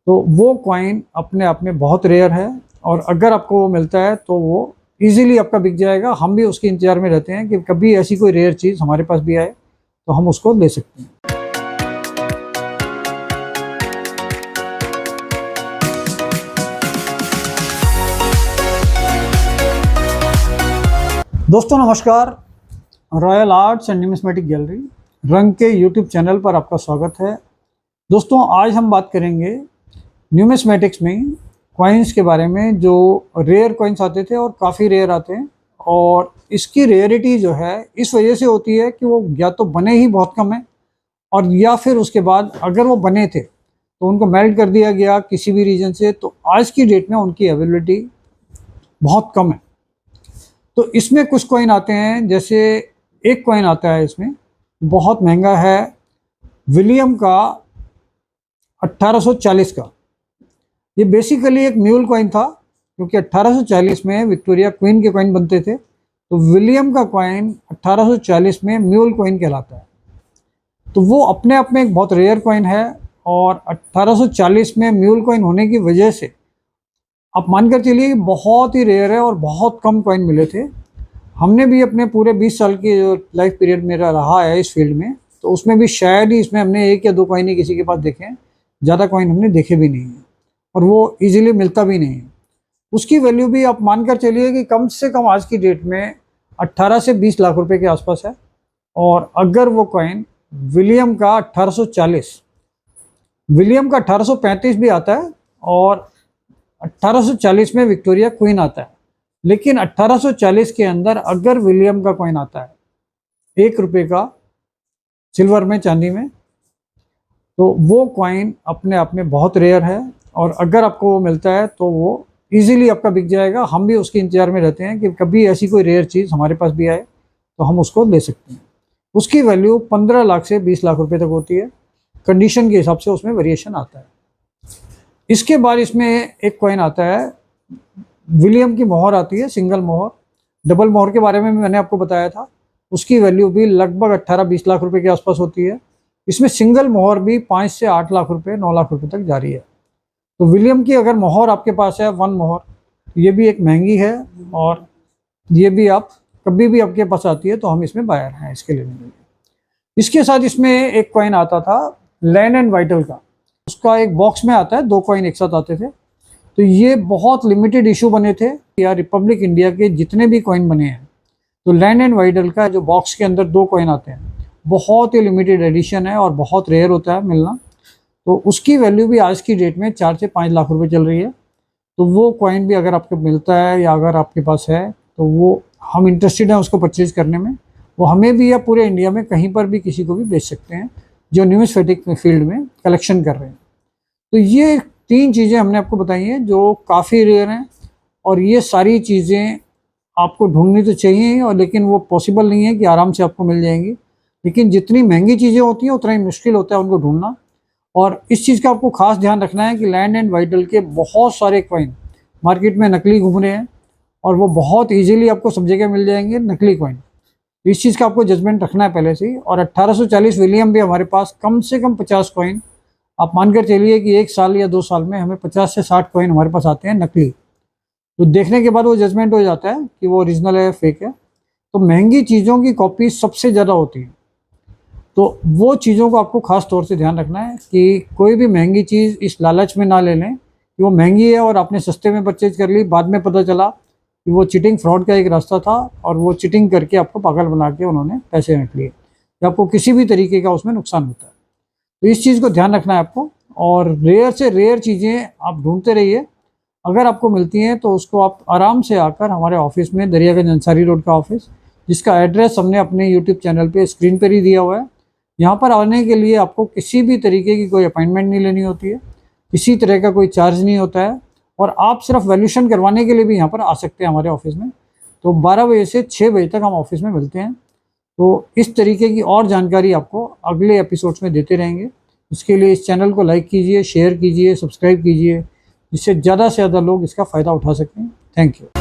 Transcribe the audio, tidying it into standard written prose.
तो वो कॉइन अपने आप में बहुत रेयर है और अगर आपको वो मिलता है तो वो ईज़िली आपका बिक जाएगा। हम भी उसके इंतज़ार में रहते हैं कि कभी ऐसी कोई रेयर चीज़ हमारे पास भी आए तो हम उसको ले सकते हैं। दोस्तों नमस्कार, royal arts and numismatic gallery रंग के यूट्यूब चैनल पर आपका स्वागत है। दोस्तों आज हम बात करेंगे न्यूमिस्मेटिक्स में कॉइन्स के बारे में, जो रेयर कॉइन्स आते थे और काफ़ी रेयर आते हैं। और इसकी रेयरिटी जो है इस वजह से होती है कि वो या तो बने ही बहुत कम है और या फिर उसके बाद अगर वो बने थे तो उनको मेल्ट कर दिया गया किसी भी रीजन से, तो आज की डेट में उनकी अवेलेबिलिटी बहुत कम है। तो इसमें कुछ कॉइन आते हैं, जैसे एक कॉइन आता है इसमें बहुत महंगा है, विलियम का 1840 का। ये बेसिकली एक म्यूल कॉइन था क्योंकि 1840 में विक्टोरिया क्वीन के कॉइन बनते थे, तो विलियम का कॉइन 1840 में म्यूल कॉइन कहलाता है। तो वो अपने आप में एक बहुत रेयर कॉइन है और 1840 में म्यूल कॉइन होने की वजह से आप मानकर चलिए कि बहुत ही रेयर है और बहुत कम कॉइन मिले थे। हमने भी अपने पूरे 20 साल की जो लाइफ पीरियड मेरा रहा है इस फील्ड में, तो उसमें भी शायद ही इसमें हमने एक या दो कॉइन ही किसी के पास देखे हैं, ज़्यादा कॉइन हमने देखे भी नहीं हैं और वो इजीली मिलता भी नहीं है। उसकी वैल्यू भी आप मानकर चलिए कि कम से कम आज की डेट में 18 से 20 लाख रुपए के आसपास है। और अगर वो कॉइन विलियम का 1840, विलियम का 1835 भी आता है और 1840 में विक्टोरिया क्वीन आता है, लेकिन 1840 के अंदर अगर विलियम का कॉइन आता है 1 रुपये का सिल्वर में, चांदी में, तो वो कॉइन अपने आप में बहुत रेयर है और अगर आपको वो मिलता है तो वो इजीली आपका बिक जाएगा। हम भी उसके इंतजार में रहते हैं कि कभी ऐसी कोई रेयर चीज़ हमारे पास भी आए तो हम उसको ले सकते हैं। उसकी वैल्यू 15 लाख से 20 लाख रुपए तक होती है, कंडीशन के हिसाब से उसमें वेरिएशन आता है। इसके बाद इसमें एक कॉइन आता है, विलियम की मोहर आती है, सिंगल मोहर। डबल मोहर के बारे में मैंने आपको बताया था, उसकी वैल्यू भी लगभग 18-20 लाख रुपए के आसपास होती है। इसमें सिंगल मोहर भी 5 से 8 लाख रुपए, 9 लाख रुपए तक जारी है। तो विलियम की अगर मोहर आपके पास है, 1 मोहर, तो ये भी एक महंगी है और ये भी आप कभी भी आपके पास आती है तो हम इसमें बायर हैं इसके लेने के लिए। इसके साथ इसमें एक कॉइन आता था लैंड एंड वाइटल का, उसका एक बॉक्स में आता है, 2 कॉइन एक साथ आते थे। तो ये बहुत लिमिटेड इशू बने थे या रिपब्लिक इंडिया के जितने भी कॉइन बने हैं, तो लैंड एंड वाइडल का जो बॉक्स के अंदर 2 कॉइन आते हैं, बहुत ही लिमिटेड एडिशन है और बहुत रेयर होता है मिलना। तो उसकी वैल्यू भी आज की डेट में 4 से 5 लाख रुपए चल रही है। तो वो कॉइन भी अगर आपको मिलता है या अगर आपके पास है तो वो हम इंटरेस्टेड हैं उसको परचेज करने में। वो हमें भी या पूरे इंडिया में कहीं पर भी किसी को भी बेच सकते हैं जो न्यूमिस्मेटिक फील्ड में कलेक्शन कर रहे हैं। तो ये 3 चीज़ें हमने आपको बताई हैं जो काफ़ी रेयर हैं और ये सारी चीज़ें आपको ढूंढनी तो चाहिए और लेकिन वो पॉसिबल नहीं है कि आराम से आपको मिल जाएंगी। लेकिन जितनी महंगी चीज़ें होती हैं उतना ही मुश्किल होता है उनको ढूंढना। और इस चीज़ का आपको खास ध्यान रखना है कि लैंड एंड वाइडल के बहुत सारे कॉइन मार्केट में नकली घूम रहे हैं और वो बहुत ईजिली आपको सब जगह मिल जाएंगे नकली कॉइन। इस चीज़ का आपको जजमेंट रखना है पहले से ही। और 1840 विलियम भी हमारे पास कम से कम 50 कॉइन, आप मानकर चलिए कि 1 साल या 2 साल में हमें 50 से 60 कॉइन हमारे पास आते हैं नकली। तो देखने के बाद वो जजमेंट हो जाता है कि वो ओरिजिनल है फेक है। तो महंगी चीज़ों की कॉपी सबसे ज़्यादा होती है, तो वो चीज़ों को आपको खास तौर से ध्यान रखना है कि कोई भी महंगी चीज़ इस लालच में ना ले लें कि वो महंगी है और आपने सस्ते में परचेज कर ली, बाद में पता चला कि वो चीटिंग फ्रॉड का एक रास्ता था और वो चीटिंग करके आपको पागल बना के उन्होंने पैसे रख लिए, तो आपको किसी भी तरीके का उसमें नुकसान होता है। तो इस चीज़ को ध्यान रखना है आपको। और रेयर से रेयर चीज़ें आप ढूंढते रहिए, अगर आपको मिलती हैं तो उसको आप आराम से आकर हमारे ऑफिस में, दरियागंज अंसारी रोड का ऑफिस, जिसका एड्रेस हमने अपने यूट्यूब चैनल पे स्क्रीन पर ही दिया हुआ है। यहाँ पर आने के लिए आपको किसी भी तरीके की कोई अपॉइंटमेंट नहीं लेनी होती है, किसी तरह का कोई चार्ज नहीं होता है और आप सिर्फ वैल्यूशन करवाने के लिए भी यहाँ पर आ सकते हैं हमारे ऑफिस में। तो 12 बजे से 6 बजे तक हम ऑफिस में मिलते हैं। तो इस तरीके की और जानकारी आपको अगले एपिसोड्स में देते रहेंगे। इसके लिए इस चैनल को लाइक कीजिए, शेयर कीजिए, सब्सक्राइब कीजिए, जिससे ज़्यादा से ज़्यादा लोग इसका फ़ायदा उठा सकें। Thank you.